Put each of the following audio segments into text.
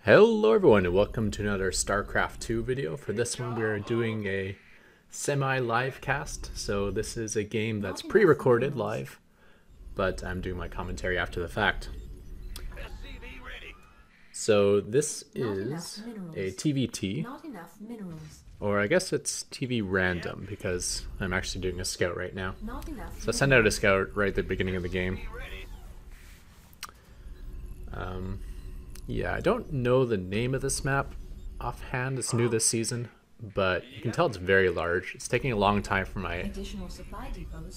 Hello everyone and welcome to another Starcraft 2 video. For this one we are doing a semi-live cast. So this is a game that's pre-recorded live, but I'm doing my commentary after the fact. So this is a TvT, or I guess it's TV random because I'm actually doing a scout right now. So I send out a scout right at the beginning of the game. Yeah, I don't know the name of this map offhand. It's new this season, but you can tell it's very large. It's taking a long time for my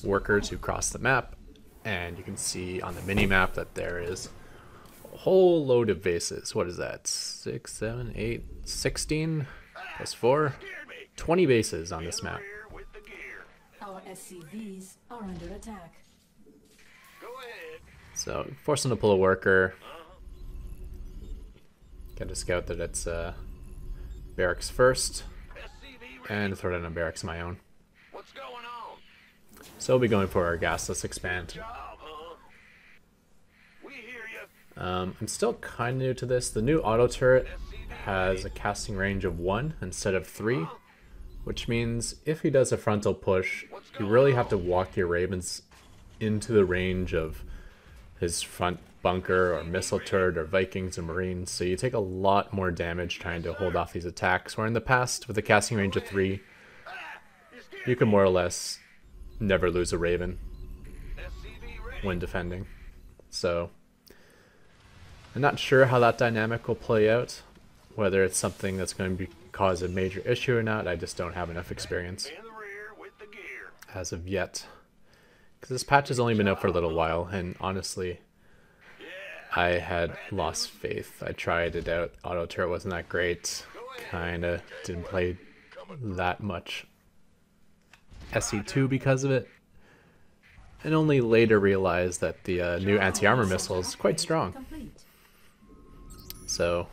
worker to cross the map, and you can see on the mini-map that there is a whole load of bases. What is that? 6, 7, 8, 16 plus 4? 20 bases on this map. Our SCVs are under attack. So, force them to pull a worker. Get a scout that it's barracks first, and throw down a barracks of my own. So we'll be going for our gasless expand. I'm still kind of new to this. The new auto turret has a casting range of 1 instead of 3, which means if he does a frontal push, you really have to walk your Ravens into the range of his front bunker or missile turret or Vikings or Marines, so you take a lot more damage trying to hold off these attacks, where in the past with a casting range of 3 you can more or less never lose a Raven when defending. So I'm not sure how that dynamic will play out, whether it's something that's going to cause a major issue or not. I just don't have enough experience as of yet, because this patch has only been out for a little while, and honestly I had lost faith. I tried it out. Auto turret wasn't that great. Kinda didn't play that much SE2 because of it. And only later realized that the new anti-armor missile is quite strong. So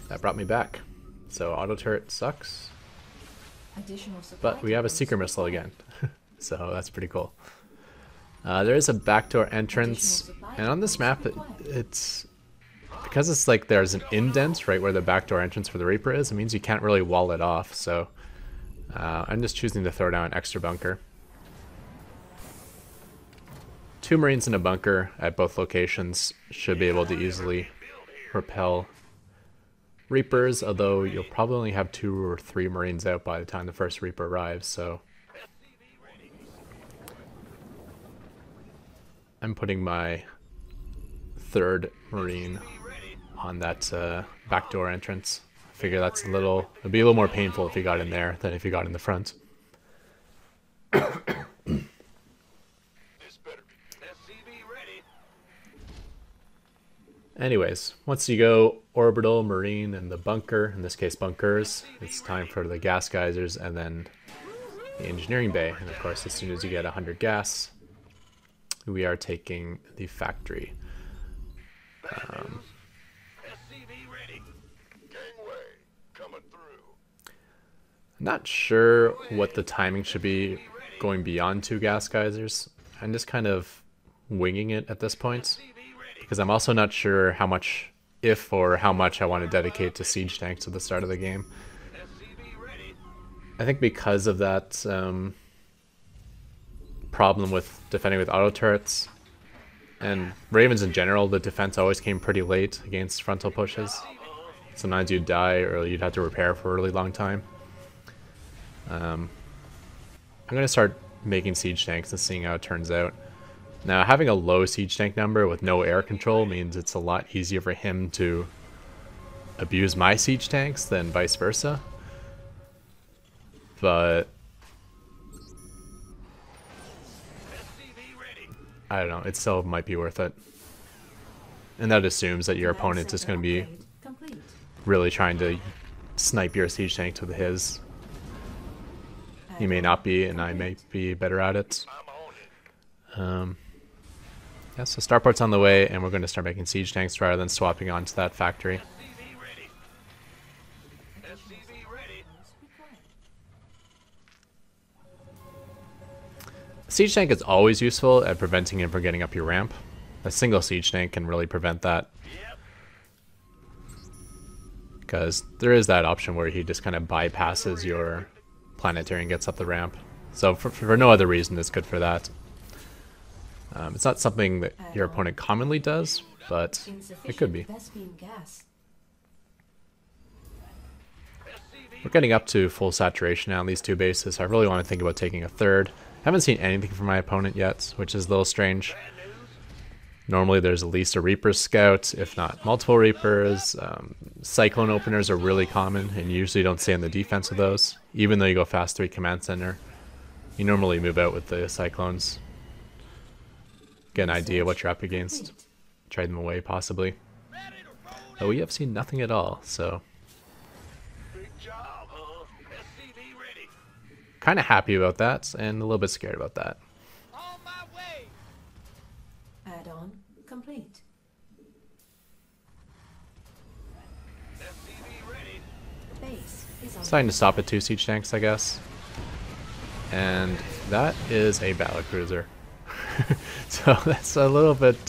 that brought me back. So auto turret sucks. But we have a seeker missile again. So that's pretty cool. There is a backdoor entrance, and on this map, it's because it's like there's an indent right where the backdoor entrance for the Reaper is. It means you can't really wall it off. So I'm just choosing to throw down an extra bunker. 2 Marines in a bunker at both locations should be able to easily repel Reapers, although you'll probably only have 2 or 3 Marines out by the time the first Reaper arrives. So I'm putting my 3rd Marine on that backdoor entrance. I figure that's it'd be a little more painful if you got in there than if you got in the front. Anyways, once you go orbital, Marine, and the bunker, in this case bunkers, it's time for the gas geysers and then the engineering bay. And of course, as soon as you get 100 gas, we are taking the factory. I'm not sure what the timing should be going beyond 2 gas geysers. I'm just kind of winging it at this point, because I'm also not sure how much, if or how much I want to dedicate to siege tanks at the start of the game. I think because of that problem with defending with auto turrets and Ravens in general, the defense always came pretty late against frontal pushes. Sometimes you'd die or you'd have to repair for a really long time. I'm going to start making siege tanks and seeing how it turns out. Now, having a low siege tank number with no air control means it's a lot easier for him to abuse my siege tanks than vice versa. But I don't know, it still might be worth it. And that assumes that your opponent is going to be really trying to snipe your siege tanks with his. He may not be, and I may be better at it. Yeah, so starport's on the way, and we're going to start making siege tanks rather than swapping onto that factory. Siege tank is always useful at preventing him from getting up your ramp. A single siege tank can really prevent that. because there is that option where he just kind of bypasses your planetary and gets up the ramp. So for no other reason, it's good for that. It's not something that your opponent commonly does, but it could be. We're getting up to full saturation now on these two bases. I really want to think about taking a third. Haven't seen anything from my opponent yet, which is a little strange. Normally there's at least a Reaper scout, if not multiple Reapers. Cyclone openers are really common, and you usually don't stay on the defense of those. Even though you go fast 3 command center, you normally move out with the Cyclones. Get an idea what you're up against. Trade them away, possibly. But we have seen nothing at all, so... kind of happy about that, and a little bit scared about that. Add-on complete. Base is on. Starting to stop at 2 siege tanks, I guess. And that is a Battlecruiser. So that's a little bit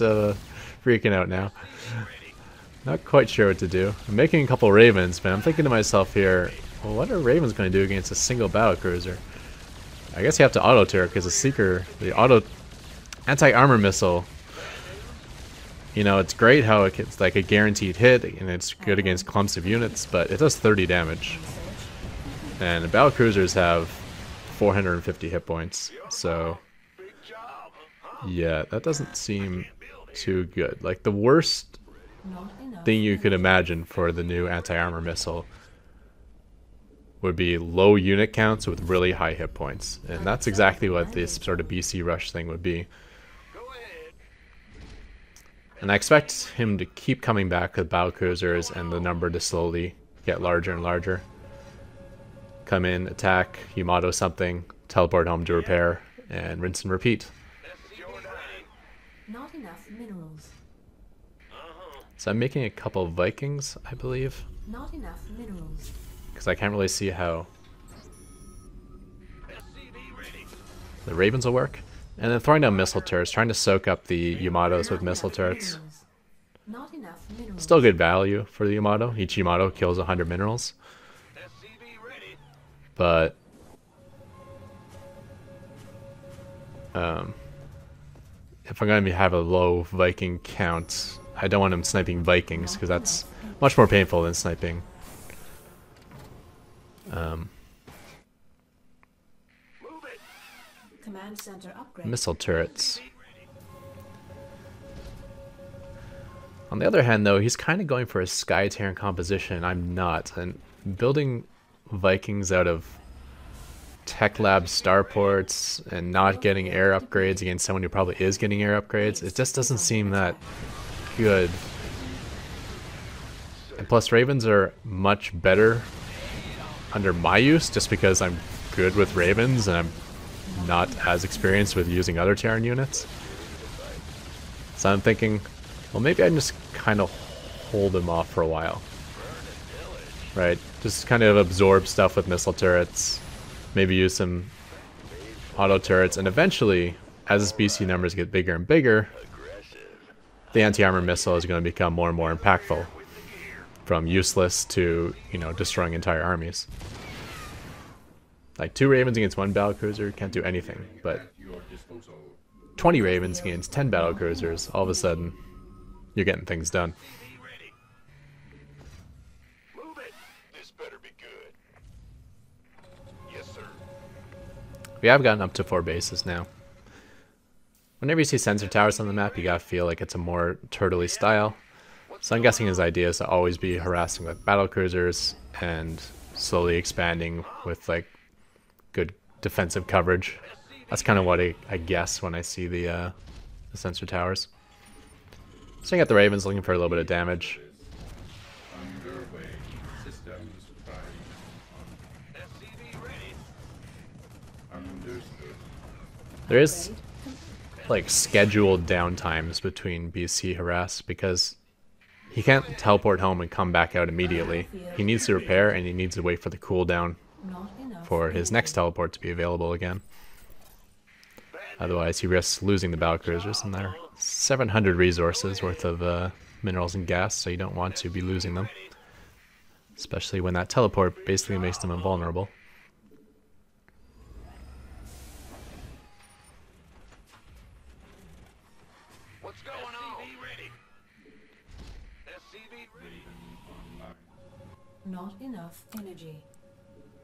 freaking out now. Not quite sure what to do. I'm making a couple Ravens, but I'm thinking to myself here, well, what are Ravens going to do against a single Battlecruiser? I guess you have to auto-turret because the Seeker, the auto anti-armor missile, you know, it's great how it's like a guaranteed hit and it's good against clumps of units, but it does 30 damage. And the Battlecruisers have 450 hit points, so yeah, that doesn't seem too good. Like the worst thing you could imagine for the new anti-armor missile would be low unit counts with really high hit points, and that's exactly what this sort of BC rush thing would be. And I expect him to keep coming back with Battlecruisers and the number to slowly get larger and larger. Come in, attack, Yamato something, teleport home to repair, and rinse and repeat. Not enough minerals. So I'm making a couple of Vikings, I believe. Not enough minerals. Because I can't really see how the Ravens will work. And then throwing down missile turrets, trying to soak up the Yamatos with missile turrets. Not enough minerals. Still good value for the Yamato. Each Yamato kills 100 minerals. But if I'm going to have a low Viking count, I don't want him sniping Vikings because that's much more painful than sniping Command center upgrade. missile turrets. On the other hand, though, he's kind of going for a Sky Terran composition. I'm not. And building Vikings out of Tech Lab starports and not getting air upgrades against someone who probably is getting air upgrades, it just doesn't seem that good. And plus, Ravens are much better under my use, just because I'm good with Ravens and I'm not as experienced with using other Terran units. So I'm thinking, well, maybe I just kind of hold them off for a while. Right? Just kind of absorb stuff with missile turrets, maybe use some auto turrets, and eventually, as his BC numbers get bigger and bigger, the anti-armor missile is going to become more and more impactful. From useless to, you know, destroying entire armies. Like 2 Ravens against 1 Battlecruiser can't do anything, but 20 Ravens against 10 Battlecruisers, all of a sudden, you're getting things done. We have gotten up to 4 bases now. Whenever you see sensor towers on the map, you gotta feel like it's a more turtley style. So I'm guessing his idea is to always be harassing with Battlecruisers and slowly expanding with like good defensive coverage. That's kind of what I guess when I see the sensor towers. Staying at the Ravens, looking for a little bit of damage. There is like scheduled downtimes between BC harass because he can't teleport home and come back out immediately. He needs to repair and he needs to wait for the cooldown for his next teleport to be available again. Otherwise he risks losing the Battlecruisers, and they're 700 resources worth of minerals and gas, so you don't want to be losing them. especially when that teleport basically makes them invulnerable. What's going on? SCV ready. SCV ready. Not enough energy.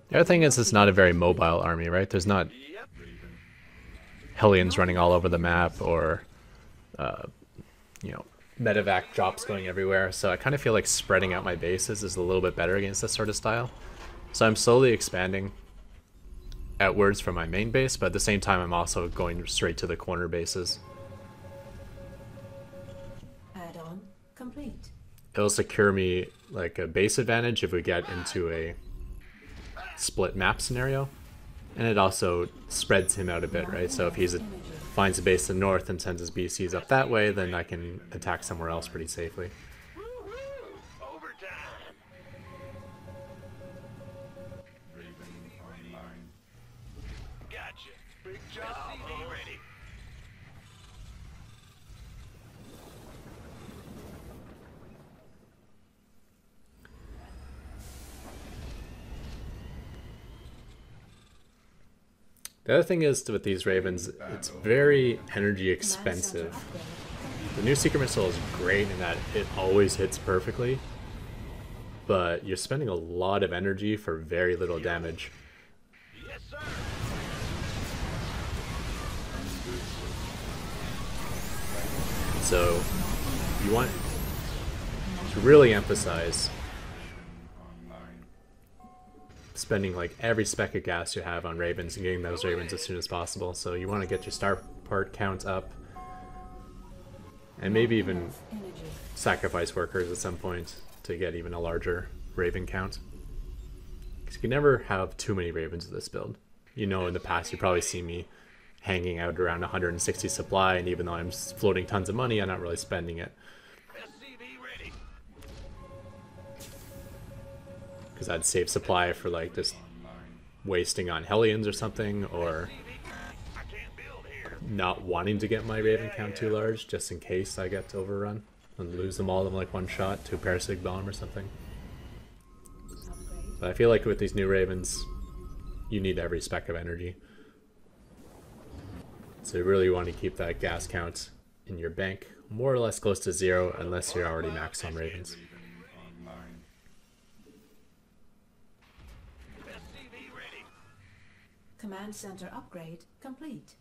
The other thing is it's not a very mobile army, right? There's not Yep. Hellions running all over the map or, you know, medevac drops going everywhere. So I kind of feel like spreading out my bases is a little bit better against this sort of style. So I'm slowly expanding outwards from my main base, but at the same time I'm also going straight to the corner bases. Add-on complete. It'll secure me like a base advantage if we get into a split map scenario, and it also spreads him out a bit, right? So if he finds a base in the north and sends his BCs up that way, then I can attack somewhere else pretty safely. Woo-hoo! Overtime. Gotcha. Big job. SCV ready. The other thing is with these Ravens, it's very energy expensive. The new Secret Missile is great in that it always hits perfectly, but you're spending a lot of energy for very little damage. Yes, sir. So you want to really emphasize spending like every speck of gas you have on Ravens and getting those Ravens as soon as possible. So you want to get your star part count up and maybe even sacrifice workers at some point to get even a larger Raven count. Because you can never have too many Ravens with this build. You know, in the past you probably see me hanging out around 160 supply, and even though I'm floating tons of money, I'm not really spending it. SCV ready. Because I'd save supply for like just wasting on Hellions or something, or I can't build here. not wanting to get my Raven count too large just in case I get overrun and lose them all in like one shot to a Parasitic Bomb or something. But I feel like with these new Ravens, you need every speck of energy. So you really want to keep that gas count in your bank more or less close to zero unless you're already maxed on Ravens. SCV ready. Command center upgrade complete.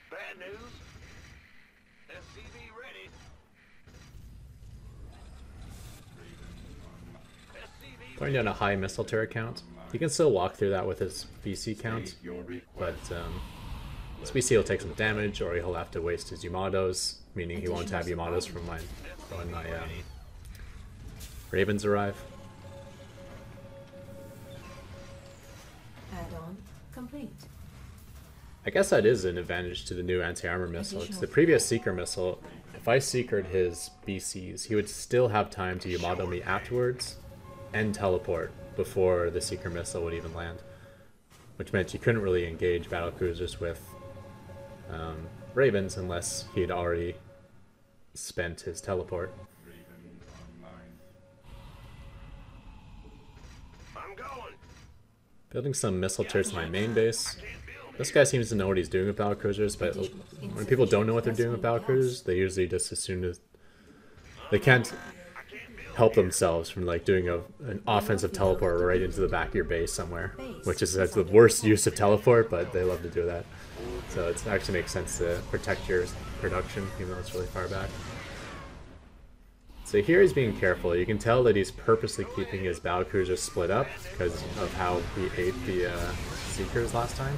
Bad news. SCV ready. SCV Going down a high missile turret count. He can still walk through that with his VC count, but his VC will take some damage, or he'll have to waste his Yamatos, meaning he won't have Yamatos from when my Ravens arrive. Add-on complete. I guess that is an advantage to the new anti-armor missile. It's the previous Seeker missile. If I Seekered his BCs, he would still have time to Yamato me afterwards and teleport before the Seeker missile would even land. Which meant you couldn't really engage Battlecruisers with Ravens unless he had already spent his teleport. I'm going. Building some missile turrets in my main base. This guy seems to know what he's doing with Battlecruisers, but when people don't know what they're doing with Battlecruisers, they usually just assume that they can't help themselves from like doing an offensive teleport right into the back of your base somewhere, which is that's the worst use of teleport, but they love to do that. So it actually makes sense to protect your production, even though it's really far back. So here he's being careful. You can tell that he's purposely keeping his Battlecruiser split up because of how he ate the Seekers last time.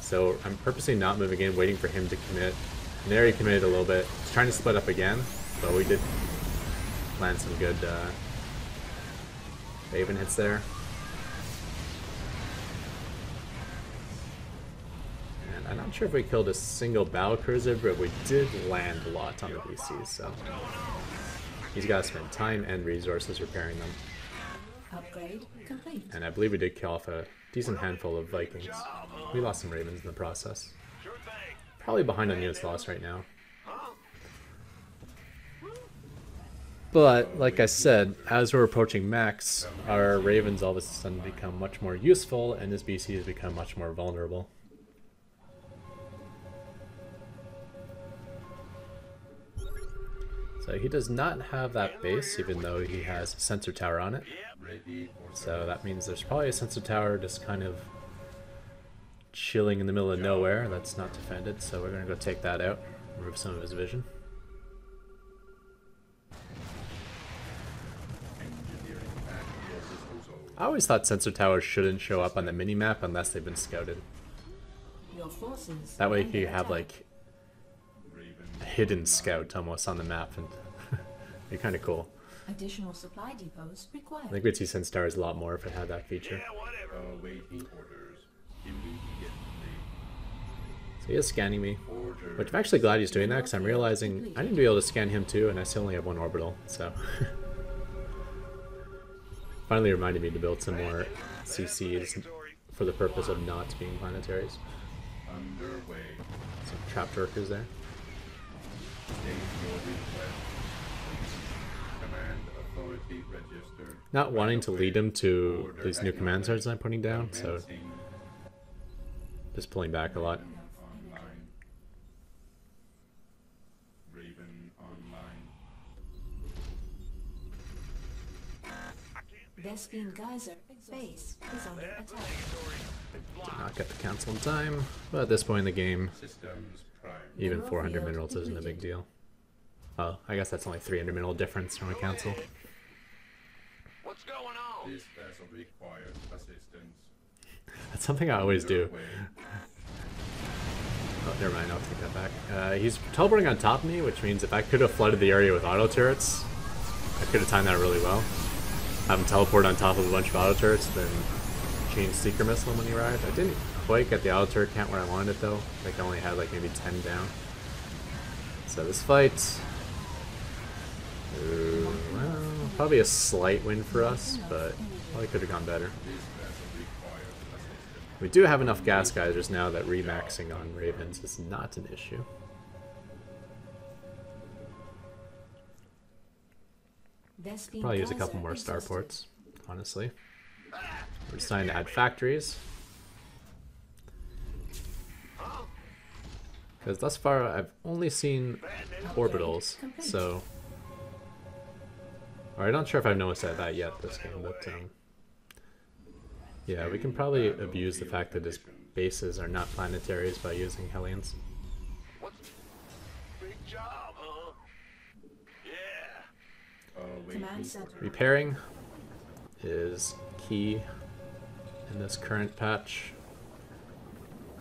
So I'm purposely not moving in, waiting for him to commit. And there he committed a little bit. He's trying to split up again, but we did land some good Raven hits there. And I'm not sure if we killed a single Battlecruiser, but we did land a lot on the BCs, so he's got to spend time and resources repairing them. Upgrade complete. And I believe we did kill off a decent handful of Vikings. We lost some Ravens in the process. Sure thing. Probably behind on units lost right now. Huh? But, like I said, as we're approaching max, our Ravens all of a sudden become much more useful, and his BCs become much more vulnerable. So he does not have that base, even though he has a sensor tower on it. So that means there's probably a sensor tower just kind of chilling in the middle of nowhere that's not defended, so we're going to go take that out, remove some of his vision. I always thought sensor towers shouldn't show up on the minimap unless they've been scouted. Your forces That way under you have attack. like a hidden scout almost on the map, and be kind of cool. Additional supply depots required. I think we'd see sensor towers a lot more if it had that feature. Yeah, whatever. Awaiting orders. Immediately. So he is scanning me, which I'm actually glad he's doing that because I'm realizing I need to be able to scan him too, and I still only have one orbital, so. Finally reminded me to build some more CCs for the purpose of not being planetaries. Underway. Some trapped workers there. State your request. Command authority registered. Not wanting to lead him to these new command cards I'm putting down, so Commencing just pulling back a lot. online. Raven online. Vespine Geyser base is under attack. Did not get the council in time, but at this point in the game, Systems prime. even 400 minerals isn't a big deal. Oh, I guess that's only 300 mineral difference from a council. What's going on? This vessel requires assistance. That's something I always do. Underway. Oh, never mind, I'll take that back. He's teleporting on top of me, which means if I could have flooded the area with auto turrets, I could have timed that really well. Have him teleport on top of a bunch of auto turrets, then change Seeker Missile when he arrived. I didn't quite get the auto turret count where I wanted it though. I think I only had like maybe 10 down. So this fight, well, probably a slight win for us, but probably could have gone better. We do have enough gas geysers now that remaxing on Ravens is not an issue. Vespine Probably use a Geyser couple more exhausted. starports, honestly. We're deciding to add factories. Because thus far I've only seen orbitals, so... Or I'm not sure if I've noticed that yet this game, but yeah, we can probably abuse the fact that his bases are not planetaries by using Hellions. What's big job, huh? Yeah. Command center. Repairing is key in this current patch.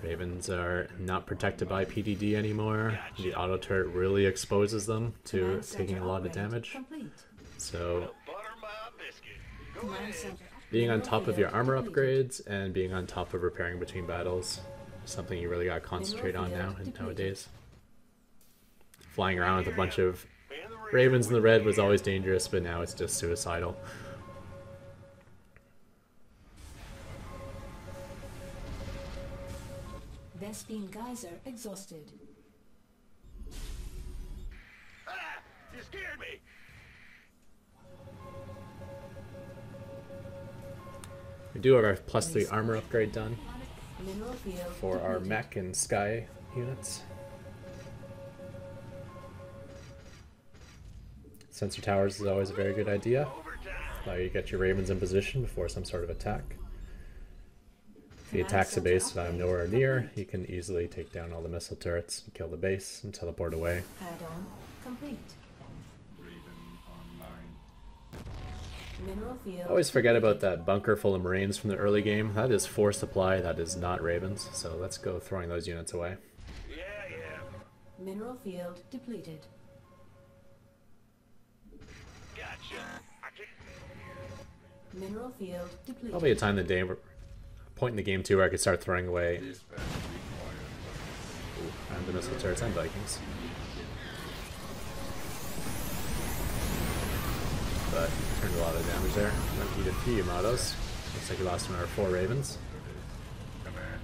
Ravens are not protected by PDD anymore. The auto turret really exposes them to Command taking center a lot of upgrade damage. complete. So Butter my biscuit. Go Command ahead. center. being on top of your armor Completed. upgrades and being on top of repairing between battles is something you really gotta concentrate on now and nowadays. Flying around with a bunch of Man the Ravens in the red was always dangerous, but now it's just suicidal. Vespine Geyser exhausted. Ah! You scared me. We do have our +3 armor upgrade done Mineral field for our depleted. mech and sky units. Sensor towers is always a very good idea. Overtime. Allow you to get your Ravens in position before some sort of attack. If he attacks a base that I'm nowhere near, he can easily take down all the missile turrets, kill the base, and teleport away. Add-on complete. Raven online. Mineral field. Always forget about that bunker full of Marines from the early game. That is force supply, that is not Ravens, so let's go throwing those units away. Yeah, yeah. Mineral field depleted. Gotcha. I can't. Mineral field depleted. Probably a time in the day, point in the game too, where I could start throwing away This vessel requires the missile turrets and Vikings. But turned a lot of damage there. Emptied a few Yamatos. Looks like we lost one of our 4 Ravens. command.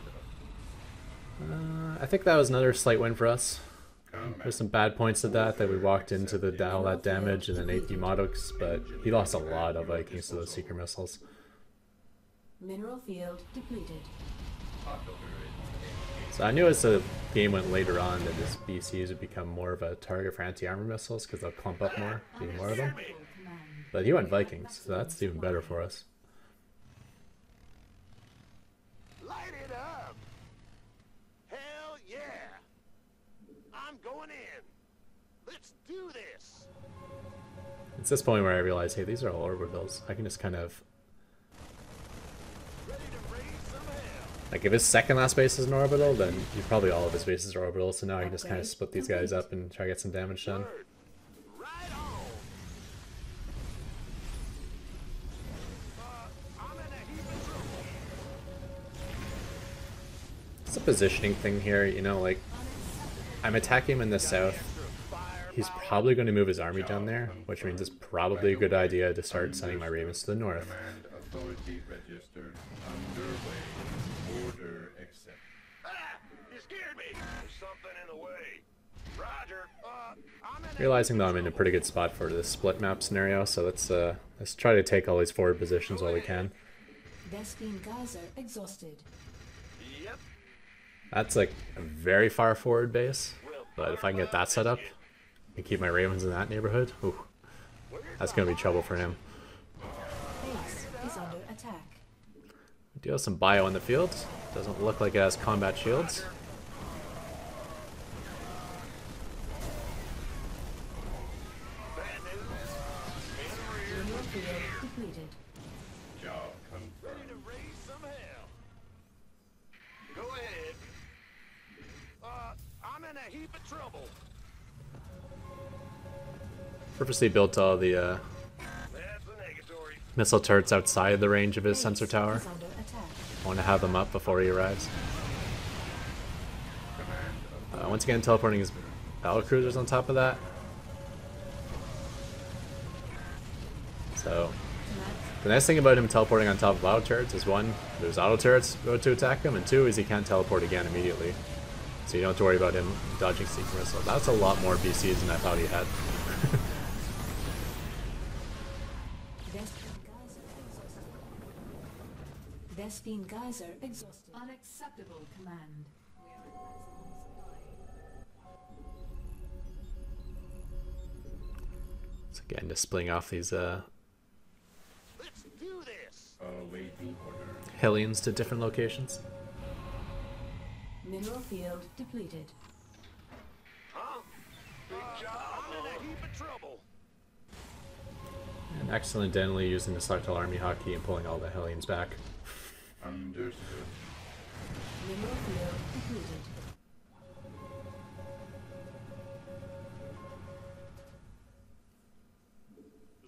I think that was another slight win for us. There's some bad points to that we walked into all that damage and then 8 Modux, but he lost a lot of Vikings to those seeker missiles. Mineral field depleted. So I knew as the game went later on that his BCs would become more of a target for anti-armor missiles because they'll clump up more, being more of them. But he went Vikings, so that's even better for us. Light it up. Hell yeah. I'm going in. Let's do this. It's this point where I realize, hey, these are all orbitals. I can just kind of... Ready to raise some hell. Like, if his second last base is an orbital, then probably all of his bases are orbital, so now I can just kind of split these guys up and try to get some damage done. Right on. I'm in a heap of trouble. It's a positioning thing here, you know, like, I'm attacking him in the south. He's probably going to move his army down there, which means it's probably a good idea to start sending my ravens to the north. Command authority registered. Underway. Order accept. Ah, you scared me. There's something in the way. Roger. I'm in a Realizing though I'm in a pretty good spot for this split map scenario, so let's try to take all these forward positions while we can. Vespine geyser exhausted. Yep. That's like a very far forward base, but if I can get that set up and keep my ravens in that neighborhood, ooh, that's going to be trouble for him. Base is under attack. We do have some bio in the field. Doesn't look like it has combat shields. Bad news. Mineral field depleted. Job confirmed. Ready to raise some hell. Go ahead. I'm in a heap of trouble. Purposely built all the That's the negatory. missile turrets outside the range of his Base sensor tower. is under attack. I want to have them up before he arrives. Once again, teleporting his Battlecruisers on top of that. So, the nice thing about him teleporting on top of auto turrets is one, there's auto turrets go to attack him, and two is he can't teleport again immediately. So you don't have to worry about him dodging seeker missile. That's a lot more BCs than I thought he had. Vespine geyser exhausted. Unacceptable command. So again, just splitting off these Let's do this. Awaiting order. Hellions to different locations. Mineral field depleted. Huh? Big job. I'm in a heap of trouble. And accidentally using the Selectile Army Hotkey and pulling all the Hellions back. Understood. Mineral field depleted.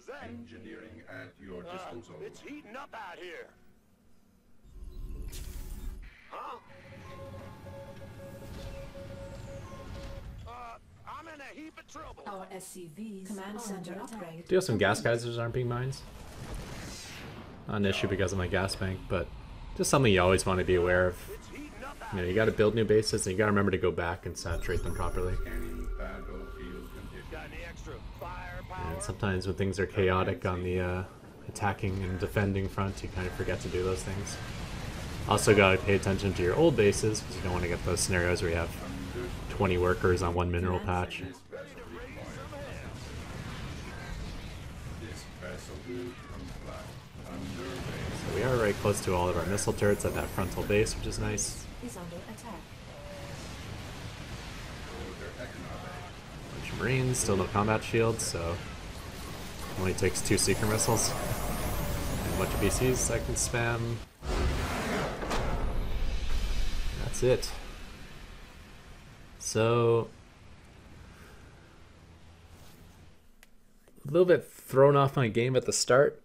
Zach, Engineering at your disposal. it's heating up out here. Huh? I'm in a heap of trouble. Our SCVs command center upgrade. Do you have some gas geysers aren't being mines? Not an issue because of my gas bank, but just something you always want to be aware of. It's heating up out You know, you got to build new bases and you got to remember to go back and saturate them properly. Scanning battlefield conditions. Got any extra firepower? And sometimes when things are chaotic on the attacking and defending front, you kind of forget to do those things. Also got to pay attention to your old bases because you don't want to get those scenarios where you have 20 workers on one mineral patch. Ready to raise some hell. This vessel will comply. Underway. So we are very close to all of our missile turrets at that frontal base, which is nice. Is under attack. Order acknowledged. Bunch of Marines, still no combat shields, so only takes 2 seeker missiles. And a bunch of BCs I can spam. That's it. So a little bit thrown off my game at the start.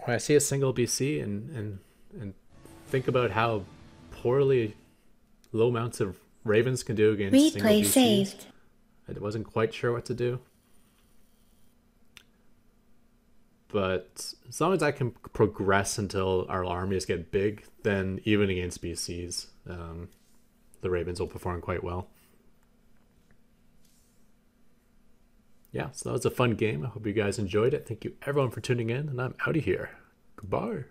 When I see a single BC and think about how poorly low amounts of Ravens can do against single Replay BCs, saved. I wasn't quite sure what to do. But as long as I can progress until our armies get big, then even against BCs, the Ravens will perform quite well. yeah, so that was a fun game. I hope you guys enjoyed it. Thank you everyone for tuning in, and I'm out of here. Goodbye.